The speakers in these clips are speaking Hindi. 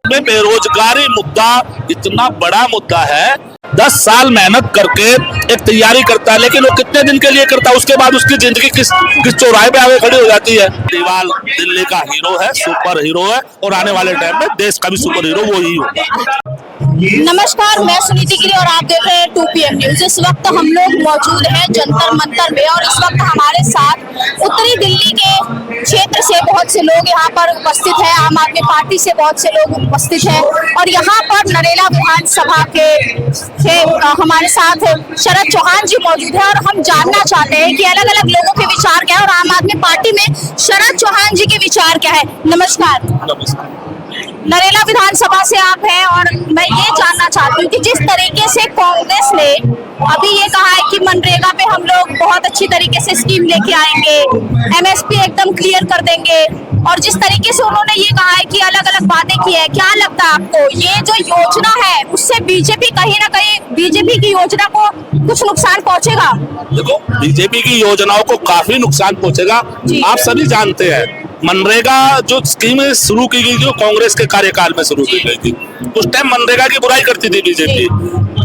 में बेरोजगारी मुद्दा इतना बड़ा मुद्दा है। 10 साल मेहनत करके एक तैयारी करता है, लेकिन वो कितने दिन के लिए करता है, उसके बाद उसकी जिंदगी किस चौराहे पे आगे खड़ी हो जाती है। केजरीवाल दिल्ली का हीरो है, सुपर हीरो है, और आने वाले टाइम में देश का भी सुपर हीरो वो ही होगा। नमस्कार, मैं सुनीति गिरी और आप देख रहे हैं 2PM न्यूज। इस वक्त हम लोग मौजूद हैं जंतर मंतर में और इस वक्त हमारे साथ उत्तरी दिल्ली के क्षेत्र से बहुत से लोग यहाँ पर उपस्थित हैं। आम आदमी पार्टी से बहुत से लोग उपस्थित हैं और यहाँ पर नरेला विधानसभा के हमारे साथ शरद चौहान जी मौजूद है और हम जानना चाहते हैं कि अलग अलग लोगों के विचार क्या है और आम आदमी पार्टी में शरद चौहान जी के विचार क्या है। नमस्कार। नरेला विधानसभा से आप हैं और मैं ये जानना चाहती हूँ कि जिस तरीके से कांग्रेस ने अभी ये कहा है कि मनरेगा पे हम लोग बहुत अच्छी तरीके से स्कीम लेके आएंगे, MSP एकदम क्लियर कर देंगे, और जिस तरीके से उन्होंने ये कहा है कि अलग अलग बातें की है, क्या लगता है आपको ये जो योजना है उससे बीजेपी कहीं ना कहीं बीजेपी की योजना को कुछ नुकसान पहुंचेगा? देखो, बीजेपी की योजनाओं को काफी नुकसान पहुंचेगा। आप सभी जानते हैं मनरेगा जो स्कीम शुरू की गई थी कांग्रेस के कार्यकाल में शुरू की गई थी। उस टाइम मनरेगा की बुराई करती थी बीजेपी।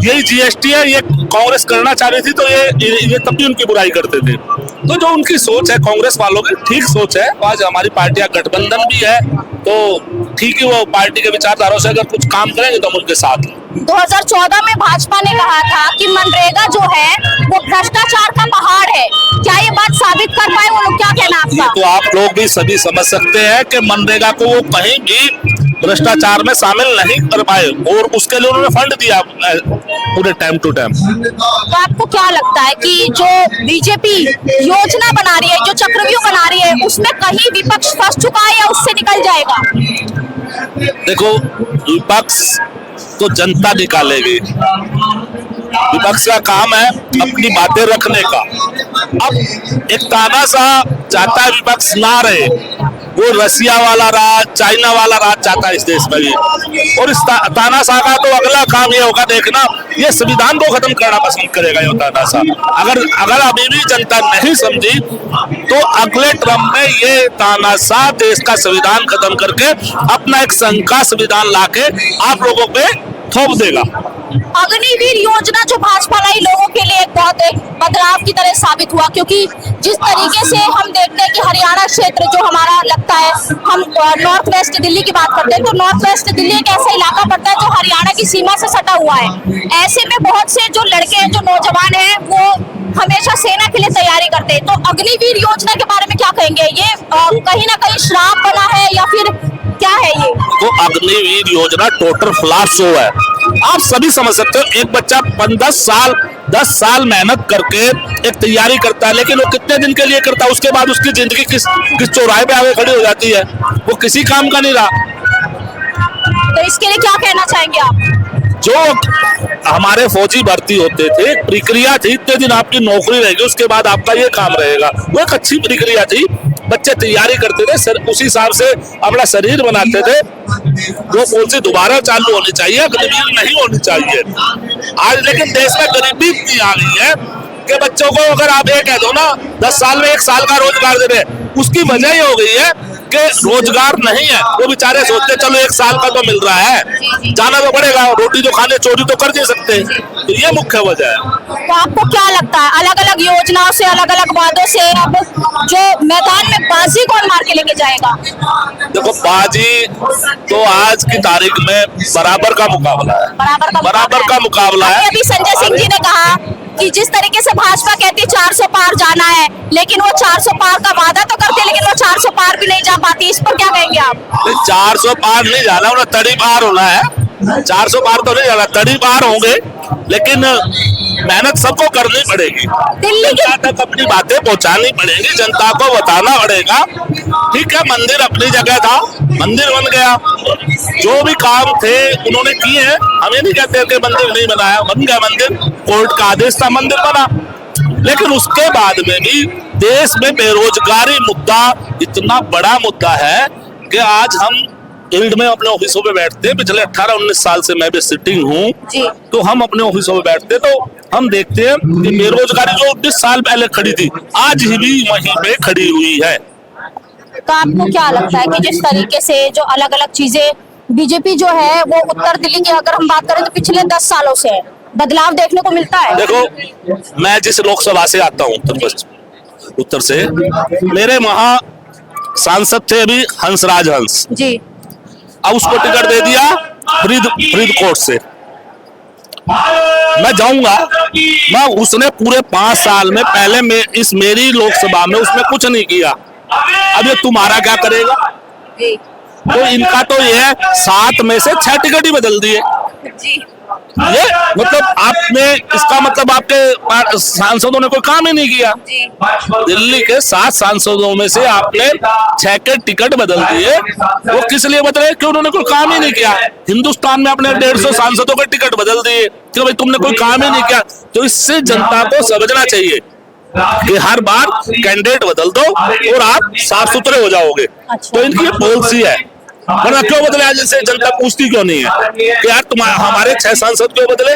यही GST है, ये कांग्रेस करना चाह रही थी तो ये तब भी उनकी बुराई करते थे। तो जो उनकी सोच है कांग्रेस वालों की ठीक सोच है। आज हमारी पार्टियां गठबंधन भी है तो ठीक है, वो पार्टी के विचारधारों से अगर कुछ काम करेंगे तो हम उनके साथ हैं। 2014 में भाजपा ने कहा था कि मनरेगा जो है वो भ्रष्टाचार का पहाड़ है, क्या ये बात साबित कर पाए वो लोग? क्या कहना आपका? तो आप लोग भी सभी समझ सकते हैं कि मनरेगा को वो कहीं भी भ्रष्टाचार में शामिल नहीं कर पाए और उसके लिए उन्होंने फंड दिया पूरे टाइम टू टाइम। तो आपको क्या लगता है कि जो बीजेपी योजना बना रही है, जो चक्रव्यूह बना रही है, उसमें कहीं विपक्ष फंस चुका है या उससे निकल जाएगा? देखो, विपक्ष तो जनता निकालेगी। विपक्ष का काम है अपनी बातें रखने का। अब एक तानाशाह चाहता है विपक्ष ना रहे, वो रसिया वाला राज, चाइना वाला राज चाहता है इस देश में भी। और इस तानाशाह का तो अगला काम ये होगा देखना, ये संविधान को खत्म करना पसंद करेगा ये तानाशाह। अगर अभी भी जनता नहीं समझी तो अगले टर्म में ये तानाशाह देश का संविधान खत्म करके अपना एक संघ का संविधान लाके आप लोगों पे थोप देगा। अग्निवीर योजना जो भाजपा लाई लोगों के लिए एक बदलाव की तरह साबित हुआ, क्योंकि जिस तरीके से हम देखते हैं कि हरियाणा क्षेत्र जो हमारा लगता है, हम नॉर्थ वेस्ट दिल्ली की बात करते हैं तो नॉर्थ वेस्ट दिल्ली एक ऐसा इलाका पड़ता है जो हरियाणा की सीमा से सटा हुआ है। ऐसे में बहुत से जो लड़के हैं, जो नौजवान हैं, वो हमेशा सेना के लिए तैयारी करते हैं। तो अग्निवीर योजना के बारे में क्या कहेंगे? ये कहीं ना कहीं श्राप बना है या फिर क्या है ये? तो अग्निवीर योजना टोटल फ्लॉप शो है। आप सभी समझ सकते हो, एक बच्चा 10 साल मेहनत करके एक तैयारी करता है, लेकिन वो कितने दिन के लिए करता है, उसके बाद उसकी जिंदगी किस चौराहे पे आगे खड़ी हो जाती है, वो किसी काम का नहीं रहा। तो इसके लिए क्या कहना चाहेंगे आप? जो हमारे फौजी भर्ती होते थे, एक प्रक्रिया थी, इतने दिन आपकी नौकरी रहेगी, उसके बाद आपका ये काम रहेगा। वो एक अच्छी प्रक्रिया थी, बच्चे तैयारी करते थे, उसी हिसाब से अपना शरीर बनाते थे। वो पॉलिसी दोबारा चालू होनी चाहिए, अग्निवीर नहीं होनी चाहिए। आज लेकिन देश में गरीबी इतनी आ गई है कि बच्चों को अगर आप ये कह दो ना 10 साल में 1 साल का रोजगार दे रहे, उसकी वजह ये हो गई है कि रोजगार नहीं है। वो बेचारे सोचते चलो 1 साल का तो मिल रहा है, जाना तो पड़ेगा, रोटी तो खाने, चोरी तो कर नहीं सकते। तो ये मुख्य वजह है। तो आपको क्या लगता है अलग अलग योजनाओं से, अलग अलग वादों से अब जो मैदान में बाजी कौन मार के लेके जाएगा? देखो, बाजी तो आज की तारीख में बराबर का मुकाबला है, बराबर का मुकाबला है। अभी संजय सिंह जी ने कहा कि जिस तरीके से भाजपा कहती है 400 पार जाना है, लेकिन वो 400 पार का वादा तो करते हैं, लेकिन वो 400 पार भी नहीं जा पाती। इस पर क्या कहेंगे आप? 400 पार नहीं जाना, उन्हें तड़ी पार होना है। 400 पार तो नहीं जाना, तड़ी पार होंगे, लेकिन मेहनत सबको करनी पड़ेगी। दिल्ली तक अपनी बातें पहुंचानी पड़ेगी, जनता को बताना पड़ेगा। ठीक है, मंदिर अपनी जगह था, मंदिर बन गया, जो भी काम थे उन्होंने किए हैं। हम ये नहीं कहते कि मंदिर नहीं बनाया, बन गया मंदिर, कोर्ट का आदेश था, मंदिर बना। लेकिन उसके बाद में भी देश में बेरोजगारी मुद्दा इतना बड़ा मुद्दा है कि आज हम फील्ड में अपने ऑफिसों में बैठते हैं। पिछले 18-19 साल से मैं भी सिटिंग हूँ, तो हम अपने ऑफिसों में बैठते तो हम देखते हैं कि बेरोजगारी जो 19 साल पहले खड़ी थी आज ही भी वहीं पे खड़ी हुई है। तो आपको क्या लगता है कि जिस तरीके से जो अलग अलग चीजें बीजेपी जो है वो उत्तर दिल्ली की अगर हम बात करें तो पिछले 10 सालों से है, बदलाव देखने को मिलता है। देखो, मैं जिस लोकसभा से आता हूँ उत्तर से, मेरे वहां सांसद थे अभी हंसराज हंस जी। अब उसको टिकट दे दिया फरीदकोट से। मैं जाऊंगा, मैं उसने पूरे 5 साल में पहले मेरी लोकसभा में उसने कुछ नहीं किया। अब ये तुम्हारा क्या करेगा? जी। तो इनका तो ये है 7 में से 6 टिकट ही बदल दिए। जी। ये मतलब आपने, इसका मतलब आपके सांसदों ने कोई काम ही नहीं किया। जी। दिल्ली के 7 सांसदों में से आपने 6 के टिकट बदल दिए। वो किस लिए बदले? कि उन्होंने कोई काम ही नहीं किया। हिंदुस्तान में अपने 150 सांसदों के टिकट बदल दिए कि भाई तुमने कोई काम ही नहीं किया। तो इससे जनता को समझना चाहिए कि हर बार कैंडिडेट बदल दो और आप साफ सुथरे हो जाओगे। तो इनकी पॉलिसी है। वरना क्यों बदले? आज जैसे जनता पूछती क्यों नहीं है कि यार हमारे 6 सांसद क्यों बदले?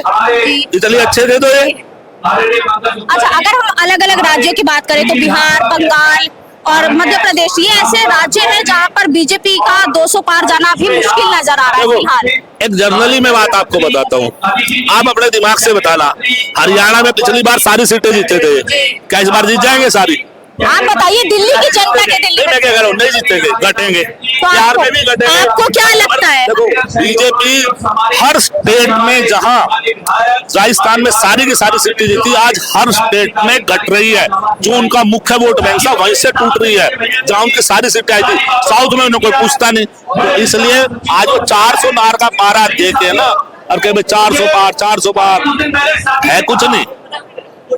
इतने अच्छे दे दो ये। अच्छा, अगर हम अलग अलग राज्यों की बात करें तो बिहार, बंगाल और मध्य प्रदेश, ये ऐसे राज्य हैं जहां पर बीजेपी का 200 पार जाना भी मुश्किल नजर आ रहा है फिलहाल। एक जर्नली में बात आपको बताता हूँ, आप अपने दिमाग से बताना। हरियाणा में पिछली बार सारी सीटें जीते थे, क्या इस बार जीत जाएंगे सारी? आप बताइए, दिल्ली की जनता के दिल्ली मैं क्या कह रहा हूँ, नहीं जीतेंगे, घटेंगे। तो बिहार में भी घटेंगे। आपको क्या लगता है? देखो, बीजेपी हर स्टेट में, जहां राजस्थान में सारी की सारी सीटें जीती, आज हर स्टेट में घट रही है। जो उनका मुख्य वोट बैंक था वहीं से टूट रही है, जहां उनकी सारी सीटें आई थी। साउथ में उन्हें कोई पूछता नहीं, तो इसलिए आज वो 400 पार का पारा देखे ना, और कहे 400 पार है कुछ नहीं,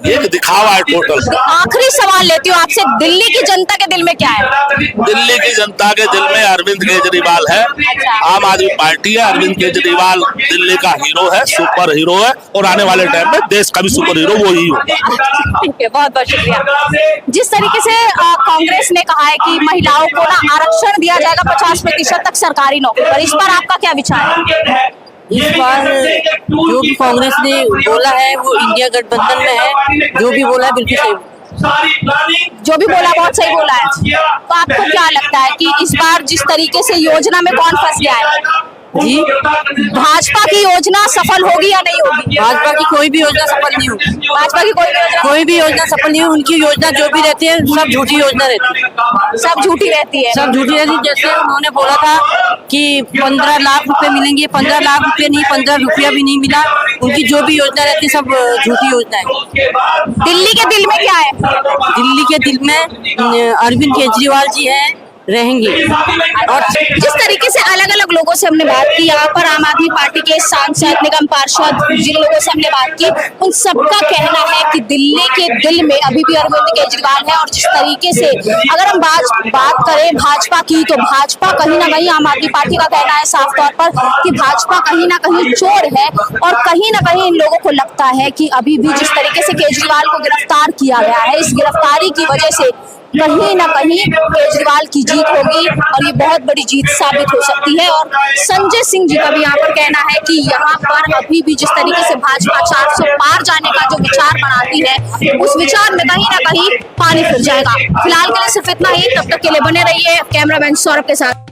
ये दिखावा है टोटल। आखिरी सवाल लेती हूँ आपसे, दिल्ली की जनता के दिल में क्या है? दिल्ली की जनता के दिल में अरविंद केजरीवाल है। आम आदमी पार्टी है। अरविंद केजरीवाल दिल्ली का हीरो है, सुपर हीरो है, और आने वाले टाइम में देश का भी सुपर हीरो वो ही होगा। ठीक है, बहुत बहुत शुक्रिया। जिस तरीके से कांग्रेस ने कहा है कि महिलाओं को ना आरक्षण दिया जाएगा 50% तक सरकारी नौकरी पर, इस पर आपका क्या विचार है? इस बार जो भी कांग्रेस ने बोला है वो इंडिया गठबंधन में है, जो भी बोला है बिल्कुल सही, जो भी बोला बहुत सही बोला है। तो आपको क्या लगता है कि इस बार जिस तरीके से योजना में कौन फंस गया है? जी। भाजपा की योजना सफल होगी या नहीं होगी? भाजपा की कोई भी योजना सफल नहीं होगी। भाजपा की कोई भी योजना सफल नहीं होगी। उनकी योजना जो भी रहती है सब झूठी योजना रहती है, सब झूठी रहती है। सब झूठी रहती है। जैसे उन्होंने बोला था कि 15 लाख रुपए मिलेंगे, 15 लाख रुपए नहीं, 15 रुपया भी नहीं मिला। उनकी जो भी योजना रहती है सब झूठी योजना है। दिल्ली के दिल में क्या है? दिल्ली के दिल में अरविंद केजरीवाल जी हैं, रहेंगे। और जिस तरीके से अलग अलग लोगों से हमने बात की, यहाँ पर आम आदमी पार्टी के सांसद, निगम पार्षद, जिन लोगों से हमने बात की, उन सबका कहना है कि दिल्ली के दिल में अभी भी अरविंद केजरीवाल है। और जिस तरीके से अगर हम बात करें भाजपा की, तो भाजपा कहीं ना कहीं, आम आदमी पार्टी का कहना है साफ तौर पर कि भाजपा कहीं ना कहीं चोर है। और कहीं ना कहीं इन लोगों को लगता है कि अभी भी जिस तरीके से केजरीवाल को गिरफ्तार किया गया है, इस गिरफ्तारी की वजह से कहीं ना कहीं केजरीवाल की जीत होगी और ये बहुत बड़ी जीत साबित हो सकती है। और संजय सिंह जी का भी यहाँ पर कहना है कि यहाँ पर अभी भी जिस तरीके से भाजपा 400 पार जाने का जो विचार बनाती है, उस विचार में कहीं ना कहीं पानी फिर जाएगा। फिलहाल के लिए सिर्फ इतना ही, तब तक के लिए बने रहिए कैमरामैन सौरभ के साथ।